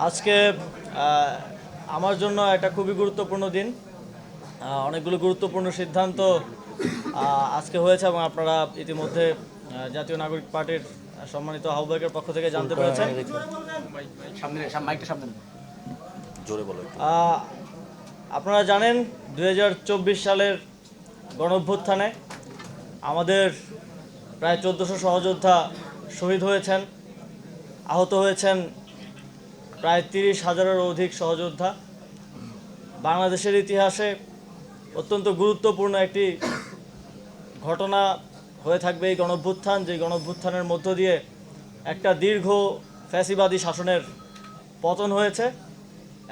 আজকে আমার জন্য একটা খুবই গুরুত্বপূর্ণ দিন। অনেকগুলো গুরুত্বপূর্ণ সিদ্ধান্ত আজকে হয়েছে এবং আপনারা ইতিমধ্যে জাতীয় নাগরিক পার্টির সম্মানিত আহ্বায়কের পক্ষ থেকে জানতে পেরেছেন। আপনারা জানেন 2024 সালের গণঅভ্যুত্থানে আমাদের প্রায় 1400 সহযোদ্ধা শহীদ হয়েছেন, আহত হয়েছেন প্রায় 30,000-এরও অধিক সহযোদ্ধা। বাংলাদেশের ইতিহাসে অত্যন্ত গুরুত্বপূর্ণ একটি ঘটনা হয়ে থাকবে এই গণঅভ্যুত্থান, যে গণঅভ্যুত্থানের মধ্য দিয়ে একটা দীর্ঘ ফ্যাসিবাদী শাসনের পতন হয়েছে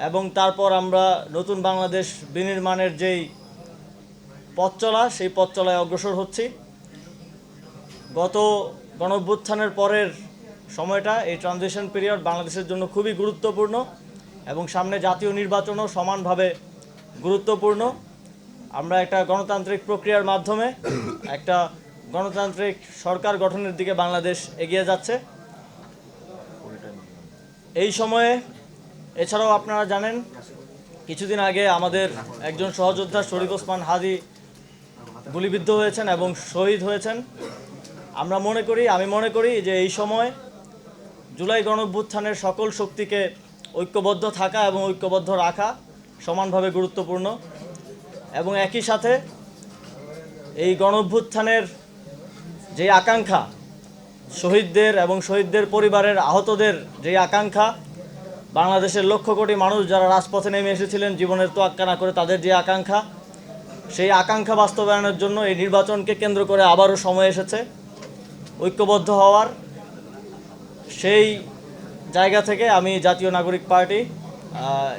এবং তারপর আমরা নতুন বাংলাদেশ বিনির্মাণের যেই পথ চলা, সেই পথ চলায় অগ্রসর হচ্ছি। গত গণঅভ্যুত্থানের পরের সময়টা, এই ট্রানজিশন পিরিয়ড বাংলাদেশের জন্য খুবই গুরুত্বপূর্ণ এবং সামনে জাতীয় নির্বাচনও সমানভাবে গুরুত্বপূর্ণ। আমরা একটা গণতান্ত্রিক প্রক্রিয়ার মাধ্যমে একটা গণতান্ত্রিক সরকার গঠনের দিকে বাংলাদেশ এগিয়ে যাচ্ছে। এই সময়ে এছাড়াও আপনারা জানেন কিছুদিন আগে আমাদের একজন সহযোদ্ধা শরীফ ওসমান হাদি গুলিবিদ্ধ হয়েছেন এবং শহীদ হয়েছেন। আমি মনে করি যে এই সময় জুলাই গণঅভ্যুত্থানের সকল শক্তিকে ঐক্যবদ্ধ থাকা এবং ঐক্যবদ্ধ রাখা সমানভাবে গুরুত্বপূর্ণ এবং একই সাথে এই গণঅভ্যুত্থানের যে আকাঙ্ক্ষা, শহীদদের এবং শহীদদের পরিবারের আহতদের যে আকাঙ্ক্ষা, বাংলাদেশের লক্ষ কোটি মানুষ যারা রাজপথে নেমে এসেছিলেন জীবনের তোয়াক্কা না করে, তাদের যে আকাঙ্ক্ষা, সেই আকাঙ্ক্ষা বাস্তবায়নের জন্য এই নির্বাচনকে কেন্দ্র করে আবারও সময় এসেছে ঐক্যবদ্ধ হওয়ার। সেই জায়গা থেকে আমি জাতীয় নাগরিক পার্টি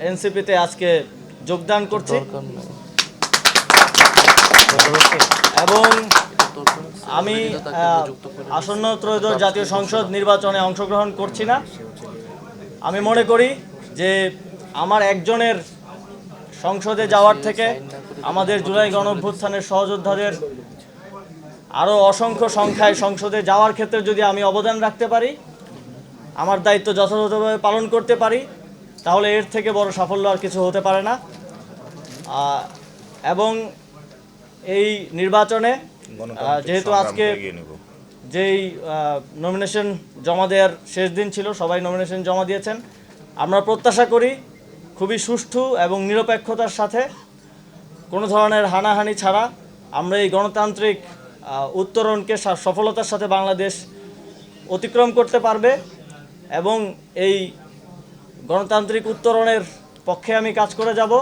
এনসিপিতে আজকে যোগদান করছি এবং আমি আসন্ন ত্রয়োদশ জাতীয় সংসদ নির্বাচনে অংশগ্রহণ করছি না। আমি মনে করি যে আমার একজনের সংসদে যাওয়ার থেকে আমাদের জুলাই গণঅভ্যুত্থানের সহযোদ্ধাদের আরও অসংখ্য সংখ্যায় সংসদে যাওয়ার ক্ষেত্রে যদি আমি অবদান রাখতে পারি, আমার দায়িত্ব যথাযথভাবে পালন করতে পারি, তাহলে এর থেকে বড় সাফল্য আর কিছু হতে পারে না। এবং এই নির্বাচনে যেহেতু আজকে যেই নমিনেশন জমা দেওয়ার শেষ দিন ছিল, সবাই নমিনেশন জমা দিয়েছেন, আমরা প্রত্যাশা করি খুবই সুষ্ঠু এবং নিরপেক্ষতার সাথে, কোনো ধরনের হানাহানি ছাড়া আমরা এই গণতান্ত্রিক উত্তরণকে সফলতার সাথে বাংলাদেশ অতিক্রম করতে পারবে এবং এই গণতান্ত্রিক উত্তরণের পক্ষে আমি কাজ করে যাব।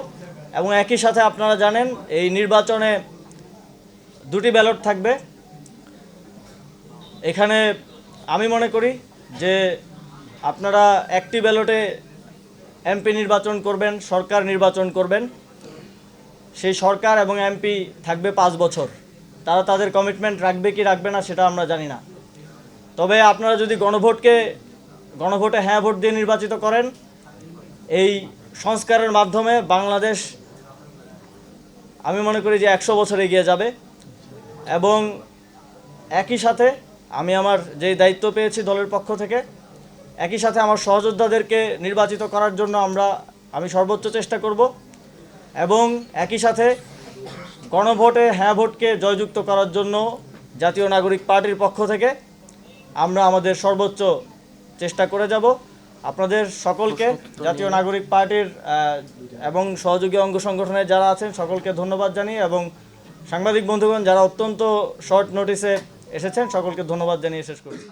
এবং একই সাথে আপনারা জানেন এই নির্বাচনে দুটি ব্যালট থাকবে। এখানে আমি মনে করি যে আপনারা একটি ব্যালটে এমপি নির্বাচন করবেন, সরকার নির্বাচন করবেন। সেই সরকার এবং এমপি থাকবে 5 বছর। তারা তাদের কমিটমেন্ট রাখবে কি রাখবে না সেটা আমরা জানি না। তবে আপনারা যদি গণভোটে হ্যাঁ ভোট দিয়ে নির্বাচিত করেন, এই সংস্কারের মাধ্যমে বাংলাদেশ আমি মনে করি যে 100 বছর এগিয়ে যাবে। এবং একই সাথে আমি আমার যে দায়িত্ব পেয়েছি দলের পক্ষ থেকে, একই সাথে আমার সহযোদ্ধাদেরকে নির্বাচিত করার জন্য আমি সর্বোচ্চ চেষ্টা করব এবং একই সাথে গণভোটে হ্যাঁ ভোটকে জয়যুক্ত করার জন্য জাতীয় নাগরিক পার্টির পক্ষ থেকে আমরা আমাদের সর্বোচ্চ চেষ্টা করে যাব। আপনাদের সকলকে, জাতীয় নাগরিক পার্টির এবং সহযোগী অঙ্গ সংগঠনের যারা আছেন সকলকে ধন্যবাদ জানিয়ে এবং সাংবাদিক বন্ধুগণ যারা অত্যন্ত শর্ট নোটিসে এসেছেন সকলকে ধন্যবাদ জানিয়ে শেষ করছি।